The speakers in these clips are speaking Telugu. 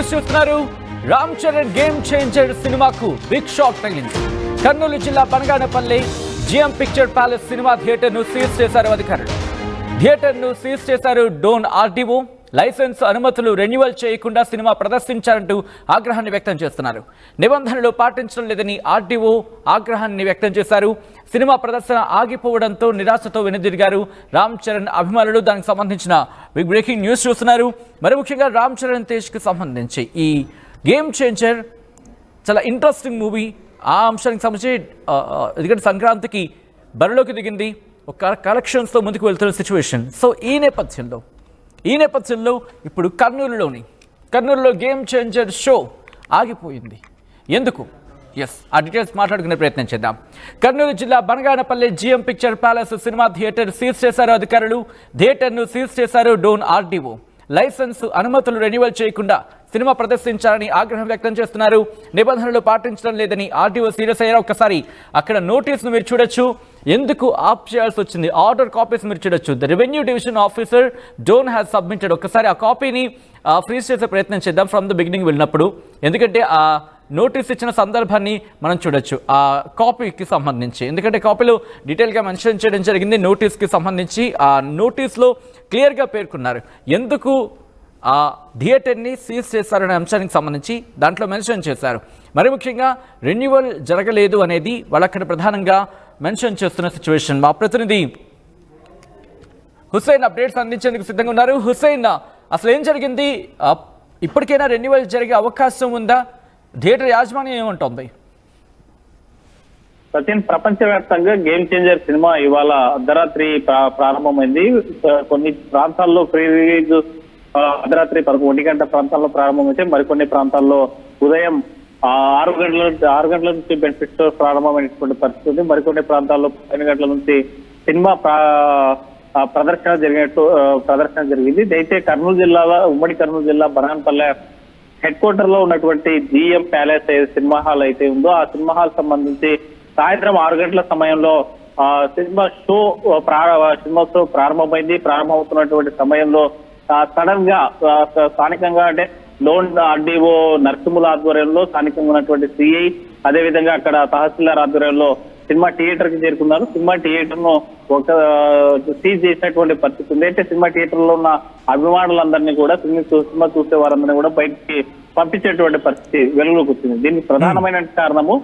న్యూస్ చూస్తున్నారు. రామ్ చరణ్ గేమ్ చేంజర్ సినిమాకు బిగ్ షాక్ తగిలింది. కర్నూలు జిల్లా Banaganapalli GM picture palace cinema థియేటర్ను సీజ్ చేశారు అధికారులు. థియేటర్ను సీజ్ చేశారు డోన్ ఆర్డీఓ. లైసెన్స్ అనుమతులు రెన్యువల్ చేయకుండా సినిమా ప్రదర్శించారంటూ ఆగ్రహాన్ని వ్యక్తం చేస్తున్నారు. నిబంధనలు పాటించడం లేదని ఆర్డీఓ ఆగ్రహాన్ని వ్యక్తం చేశారు. సినిమా ప్రదర్శన ఆగిపోవడంతో నిరాశతో వెనుదిరిగారు రామ్ చరణ్ అభిమానులు. దానికి సంబంధించిన బిగ్ బ్రేకింగ్ న్యూస్ చూస్తున్నారు. మరి ముఖ్యంగా రామ్ చరణ్ తేజ్కి సంబంధించి ఈ గేమ్ చేంజర్ చాలా ఇంట్రెస్టింగ్ మూవీ. ఆ అంశానికి సంబంధించి ఎందుకంటే సంక్రాంతికి బరిలోకి దిగింది, ఒక కలెక్షన్స్తో ముందుకు వెళ్తున్న సిచ్యువేషన్. సో ఈ నేపథ్యంలో ఇప్పుడు కర్నూలులో గేమ్ చేంజర్ షో ఆగిపోయింది. ఎందుకు? ఆ డీటెయిల్స్ మాట్లాడుకునే ప్రయత్నం చేద్దాం. కర్నూలు జిల్లా Banaganapalli GM picture palace cinema theatre seize చేశారు అధికారులు. థియేటర్ను సీజ్ చేశారు డోన్ ఆర్డీఓ. లైసెన్స్ అనుమతులు రెన్యువల్ చేయకుండా సినిమా ప్రదర్శించాలని ఆగ్రహం వ్యక్తం చేస్తున్నారు. నిబంధనలు పాటించడం లేదని ఆర్డీఓ సీరియస్ అయ్యారు. ఒక్కసారి అక్కడ నోటీస్ను మీరు చూడొచ్చు. ఎందుకు ఆఫ్ చేయాల్సి వచ్చింది? ఆర్డర్ కాపీస్ మీరు చూడొచ్చు. The revenue division officer Dhone has submitted. ఒక్కసారి ఆ కాపీని ఫ్రీజ్ చేసే ప్రయత్నం చేద్దాం ఫ్రమ్ ద బిగినింగ్ వెళ్ళినప్పుడు. ఎందుకంటే ఆ నోటీస్ ఇచ్చిన సందర్భాన్ని మనం చూడొచ్చు ఆ కాపీకి సంబంధించి. ఎందుకంటే కాపీలో డీటెయిల్గా మెన్షన్ చేయడం జరిగింది. నోటీస్కి సంబంధించి ఆ నోటీస్లో క్లియర్గా పేర్కొన్నారు ఎందుకు ఆ థియేటర్ని సీజ్ చేశారనే అంశానికి సంబంధించి దాంట్లో మెన్షన్ చేశారు. మరి ముఖ్యంగా రెన్యువల్ జరగలేదు అనేది వాళ్ళు అక్కడ ప్రధానంగా మెన్షన్ చేస్తున్న సిచ్యువేషన్. మా ప్రతినిధి హుస్సేన్ అప్డేట్స్ అందించేందుకు సిద్ధంగా ఉన్నారు. హుస్సేన్, అసలు ఏం జరిగింది? ఇప్పటికైనా రెన్యువల్ జరిగే అవకాశం ఉందా? థియేటర్ యాజమాన్యం ఏమంటుంది? సచిన్, ప్రపంచవ్యాప్తంగా గేమ్ చేంజర్ సినిమా ఇవాళ అర్ధరాత్రి ప్రారంభమైంది. కొన్ని ప్రాంతాల్లో ప్రీ రిలీజ్ అర్ధరాత్రి 1 గంట ప్రాంతాల్లో ప్రారంభమైతే మరికొన్ని ప్రాంతాల్లో ఉదయం 6 గంటల నుంచి బెనిఫిట్ షో ప్రారంభమైనటువంటి పరిస్థితి ఉంది. మరికొన్ని ప్రాంతాల్లో 10 గంటల నుంచి సినిమా ప్రదర్శన జరిగింది. అయితే కర్నూలు జిల్లాలో ఉమ్మడి కర్నూలు జిల్లా బనగానపల్లె హెడ్ క్వార్టర్ లో ఉన్నటువంటి జిఎం ప్యాలెస్ సినిమా హాల్ అయితే ఉందో ఆ సినిమా హాల్ సంబంధించి సాయంత్రం 6 గంటల సమయంలో సినిమా షో ప్రారంభమైంది. ప్రారంభమవుతున్నటువంటి సమయంలో సడన్ గా స్థానికంగా అంటే లోన్ ఆర్డీఓ నరసింహుల ఆధ్వర్యంలో స్థానికంగా ఉన్నటువంటి సిఐ, అదేవిధంగా అక్కడ తహసీల్దార్ ఆధ్వర్యంలో సినిమా థియేటర్ కి చేరుకున్నారు. సినిమా థియేటర్ ను సీజ్ చేసినటువంటి పరిస్థితి ఉంది. అయితే సినిమా థియేటర్ లో ఉన్న అభిమానులందరినీ కూడా సినిమా చూసే వారందరినీ కూడా బయటికి పంపించేటువంటి పరిస్థితి వెలుగులోకి వచ్చింది. దీనికి ప్రధానమైన కారణము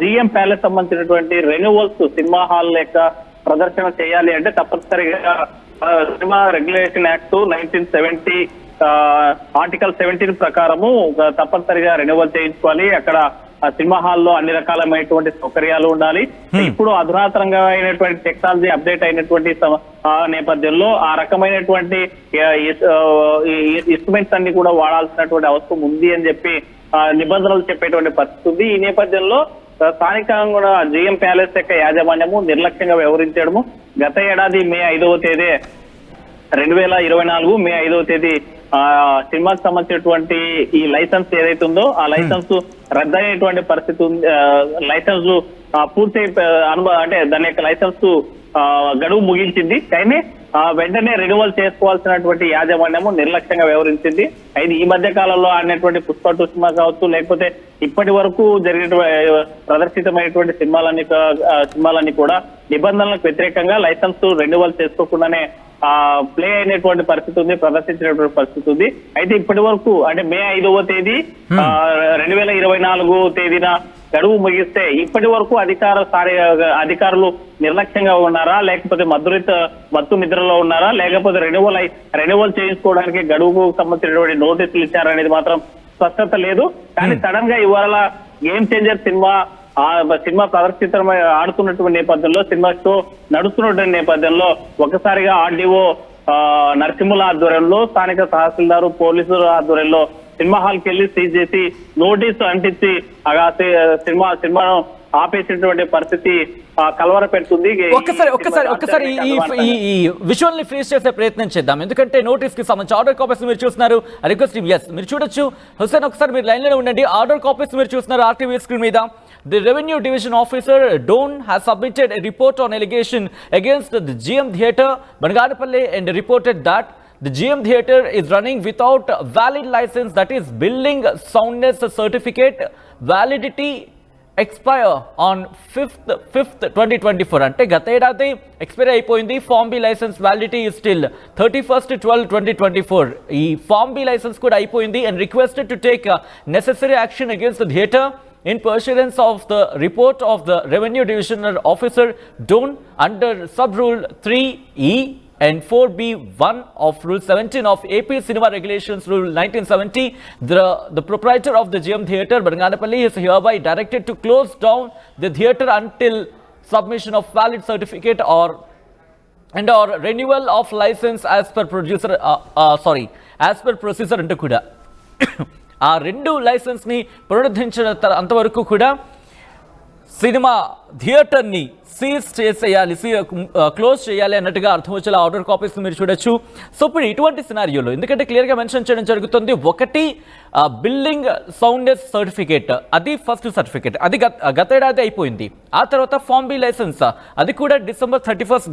జిఎం ప్యాలెస్ సంబంధించినటువంటి రెన్యువల్స్ సినిమా హాల్ యొక్క ప్రదర్శన చేయాలి అంటే తప్పనిసరిగా సినిమా రెగ్యులేషన్ యాక్ట్ 1970 ఆర్టికల్ 17 ప్రకారము తప్పనిసరిగా రెన్యువల్ చేయించుకోవాలి. అక్కడ సినిమా హాల్లో అన్ని రకాలైనటువంటి సౌకర్యాలు ఉండాలి. ఇప్పుడు అధునాతనంగా అయినటువంటి టెక్నాలజీ అప్డేట్ అయినటువంటి నేపథ్యంలో ఆ రకమైనటువంటి ఇన్స్ట్రుమెంట్స్ అన్ని కూడా వాడాల్సినటువంటి అవసరం ఉంది అని చెప్పి నిబంధనలు చెప్పేటువంటి పరిస్థితి ఉంది. ఈ నేపథ్యంలో స్థానికంగా కూడా జిఎం ప్యాలెస్ యొక్క యాజమాన్యము నిర్లక్ష్యంగా వ్యవహరించడము గత ఏడాది మే 5వ తేదీ 2024 మే 5వ తేదీ సినిమాకి సంబంధించినటువంటి ఈ లైసెన్స్ ఏదైతే ఉందో ఆ లైసెన్స్ రద్దయినటువంటి పరిస్థితి ఉంది. లైసెన్స్ పూర్తి అంటే దాని యొక్క లైసెన్స్ గడువు ముగించింది. కానీ వెంటనే రెన్యువల్ చేసుకోవాల్సినటువంటి యాజమాన్యము నిర్లక్ష్యంగా వ్యవహరించింది. అయితే ఈ మధ్య కాలంలో ఆడినటువంటి పుష్ప 2 సినిమా కావచ్చు, లేకపోతే ఇప్పటి వరకు జరిగిన ప్రదర్శితమైనటువంటి సినిమాలన్నీ కూడా నిబంధనలకు వ్యతిరేకంగా లైసెన్స్ రెన్యువల్ చేసుకోకుండానే ప్లే అయినటువంటి పరిస్థితి ఉంది, ప్రదర్శించినటువంటి పరిస్థితి ఉంది. అయితే ఇప్పటి వరకు అంటే మే 5వ తేదీ 2024 తేదీన గడువు ముగిస్తే ఇప్పటి వరకు అధికారులు నిర్లక్ష్యంగా ఉన్నారా, లేకపోతే మత్తు నిద్రలో ఉన్నారా, లేకపోతే రెన్యువల్ చేయించుకోవడానికి గడువుకు సంబంధించినటువంటి నోటీసులు ఇచ్చారనేది మాత్రం స్పష్టత లేదు. కానీ సడన్ గా ఇవాళ గేమ్ చేంజర్ సినిమా ఆడుతున్నటువంటి నేపథ్యంలో, సినిమా షో నడుస్తున్నటువంటి నేపథ్యంలో ఒక్కసారిగా ఆర్డీఓ నరసింహుల ఆధ్వర్యంలో స్థానిక తహసీల్దారు పోలీసుల ఆధ్వర్యంలో సినిమా హాల్ కి వెళ్లి సీజ్ చేసి నోటీసు అంటించి సినిమాను ఆపేసినటువంటి పరిస్థితి కలవర పెడుతుంది. ఒక్కసారి ఈ విజువల్ ని ఫ్రీజ్ చేసే ప్రయత్నం చేద్దాం. ఎందుకంటే నోటీస్ కి సంబంధించి ఆర్డర్ కాపీస్ మీరు చూస్తున్నారు. రిక్వెస్ట్ మీరు చూడొచ్చు. హుస్సేన్, ఒకసారి మీరు లైన్ లో ఉండండి. ఆర్డర్ కాపీస్ మీరు చూస్తున్నారు ఆర్టీవీ స్క్రీన్ మీద. The Revenue Division Officer Don has submitted a report on allegation against the GM Theatre, Banaganapalli, and reported that the GM Theatre is running without valid license, that is building soundness certificate validity expire on 5th 2024 అంటే గత ఏడాది ఎక్స్పైర్ అయిపోయింది. Form B licence validity is still 31/12/2024. ఈ ఫార్మ్ బి లైసెన్స్ కూడా అయిపోయింది and requested to take necessary action against the theatre in pursuance of the report of the Revenue Divisional Officer Don under Sub-Rule 3E and 4B1 of Rule 17 of AP Cinema Regulations Rule 1970, the proprietor of the GM Theatre, Badanganapalli, is hereby directed to close down the theatre until submission of valid certificate or renewal of license as per procedure అంటూ కూడా ఆ రెండు లైసెన్స్ని పునరుద్ధరించిన అంతవరకు కూడా సినిమా థియేటర్ని సీజ్ చేసేయాలి, క్లోజ్ చేయాలి అన్నట్టుగా అర్థం వచ్చేలా ఆర్డర్ కాపీస్ మీరు చూడొచ్చు. సో ఇప్పుడు ఇటువంటి సినారియోలో ఎందుకంటే క్లియర్గా మెన్షన్ చేయడం జరుగుతుంది, ఒకటి బిల్డింగ్ సౌండ్నెస్ సర్టిఫికేట్, అది ఫస్ట్ సర్టిఫికేట్, అది గత ఏడాది అయిపోయింది. ఆ తర్వాత ఫార్మ్ బి లైసెన్స్, అది కూడా December 31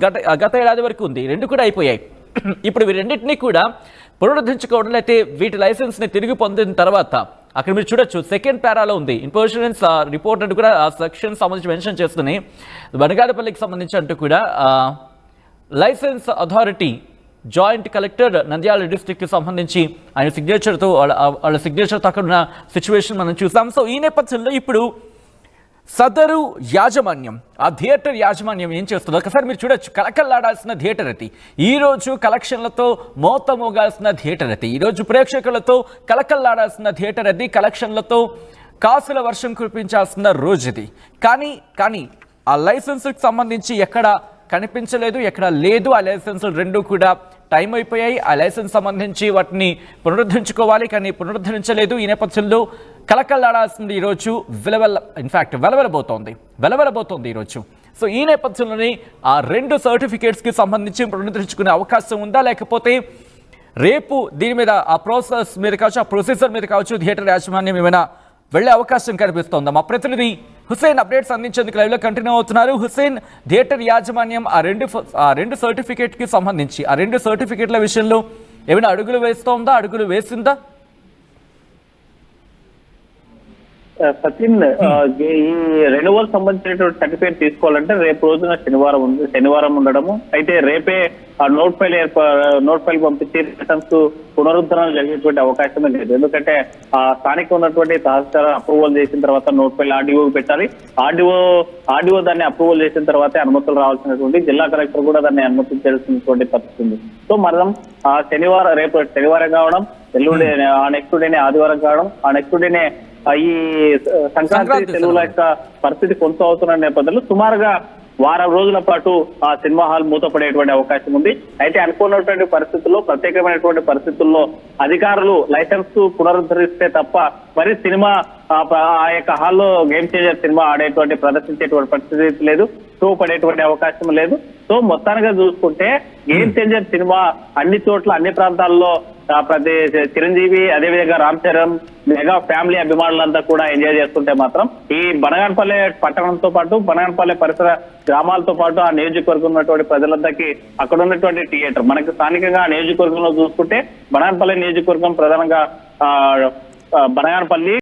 గత ఏడాది వరకు ఉంది. రెండు కూడా అయిపోయాయి. ఇప్పుడు ఈ రెండింటినీ కూడా పునరుద్ధరించుకోవడం అయితే వీటి లైసెన్స్ని తిరిగి పొందిన తర్వాత అక్కడ మీరు చూడొచ్చు సెకండ్ పారాలో ఉంది ఇన్ఫర్షన్స్ రిపోర్ట్ అంటూ కూడా ఆ సెక్షన్ సంబంధించి మెన్షన్ చేస్తున్నాయి. బనగానపల్లికి సంబంధించి అంటూ కూడా license authority joint collector Nandyal డిస్ట్రిక్ట్కి సంబంధించి ఆయన సిగ్నేచర్తో వాళ్ళ సిగ్నేచర్తో అక్కడ ఉన్న సిచ్యువేషన్ మనం చూసాం. సో ఈ నేపథ్యంలో ఇప్పుడు సదరు యాజమాన్యం, ఆ థియేటర్ యాజమాన్యం ఏం చేస్తుందో ఒకసారి మీరు చూడొచ్చు. కలకల్లాడాల్సిన థియేటర్ అది, ఈరోజు కలెక్షన్లతో మోత మోగాల్సిన థియేటర్ అది, ఈరోజు ప్రేక్షకులతో కలకల్లాడాల్సిన థియేటర్ అది, కలెక్షన్లతో కాసుల వర్షం కురిపించాల్సిన రోజు ఇది. కానీ ఆ లైసెన్స్కి సంబంధించి ఎక్కడ కనిపించలేదు, ఎక్కడ లేదు. ఆ లైసెన్సులు రెండు కూడా టైం అయిపోయాయి. ఆ లైసెన్స్ సంబంధించి వాటిని పునరుద్ధరించుకోవాలి, కానీ పునరుద్ధరించలేదు. ఈ నేపథ్యంలో కలకల్లాడాల్సింది ఈరోజు వెలవెలబోతోంది ఈరోజు. సో ఈ నేపథ్యంలోనే ఆ రెండు సర్టిఫికేట్స్కి సంబంధించి పునరుద్ధరించుకునే అవకాశం ఉందా, లేకపోతే రేపు దీని మీద ఆ ప్రాసెస్ మీద కావచ్చు, ఆ ప్రొసీజర్ మీద కావచ్చు థియేటర్ యాజమాన్యం ఏమైనా వెళ్లే అవకాశం కనిపిస్తోందా? మా ప్రతినిధి హుసేన్ అప్డేట్స్ అందించేందుకు లైవ్లో కంటిన్యూ అవుతున్నారు. హుసేన్, థియేటర్ యాజమాన్యం ఆ రెండు సర్టిఫికేట్కి సంబంధించి ఆ రెండు సర్టిఫికేట్ల విషయంలో ఏమైనా అడుగులు వేస్తోందా, అడుగులు వేసిందా? సచిన్, ఈ రెన్యువల్ సంబంధించినటువంటి సర్టిఫికేట్ తీసుకోవాలంటే రేపు రోజున శనివారం ఉండడము, అయితే రేపే నోట్ ఫైల్ పంపించి రిటర్న్స్ పునరుద్ధరణ జరిగేటువంటి అవకాశమే లేదు. ఎందుకంటే స్థానిక ఉన్నటువంటి తహసీల్దార్ అప్రూవల్ చేసిన తర్వాత నోట్ ఫైల్ ఆర్డీఓకి పెట్టాలి. ఆర్డీఓ దాన్ని అప్రూవల్ చేసిన తర్వాతే అనుమతులు రావాల్సినటువంటి, జిల్లా కలెక్టర్ కూడా దాన్ని అనుమతించాల్సినటువంటి పరిస్థితి ఉంది. సో మనం రేపు శనివారం కావడం, ఎల్లుండి ఆ నెక్స్ట్ డేనే ఆదివారం కావడం, ఆ నెక్స్ట్ డేనే ఈ సంక్రాంతి సెలవుల యొక్క పరిస్థితి కొంత అవుతున్న నేపథ్యంలో సుమారుగా వారం రోజుల పాటు ఆ సినిమా హాల్ మూతపడేటువంటి అవకాశం ఉంది. అయితే అనుకున్నటువంటి పరిస్థితుల్లో, ప్రత్యేకమైనటువంటి పరిస్థితుల్లో అధికారులు లైసెన్స్ పునరుద్ధరిస్తే తప్ప మరి సినిమా ఆ యొక్క హాల్లో గేమ్ చేంజర్ సినిమా ప్రదర్శించేటువంటి పరిస్థితి లేదు, షో పడేటువంటి అవకాశం లేదు. సో మొత్తానికి చూసుకుంటే గేమ్ చేంజర్ సినిమా అన్ని చోట్ల, అన్ని ప్రాంతాల్లో ప్రతి చిరంజీవి, అదేవిధంగా రామ్ చరణ్, మెగా ఫ్యామిలీ అభిమానులంతా కూడా ఎంజాయ్ చేస్తుంటే మాత్రం ఈ బనగానపల్లె పట్టణంతో పాటు బనగానపల్లె పరిసర గ్రామాలతో పాటు ఆ నియోజకవర్గం ఉన్నటువంటి ప్రజలందరికీ అక్కడ ఉన్నటువంటి థియేటర్, మనకి స్థానికంగా నియోజకవర్గంలో చూసుకుంటే బనగానపల్లె నియోజకవర్గం ప్రధానంగా బనగానపల్లి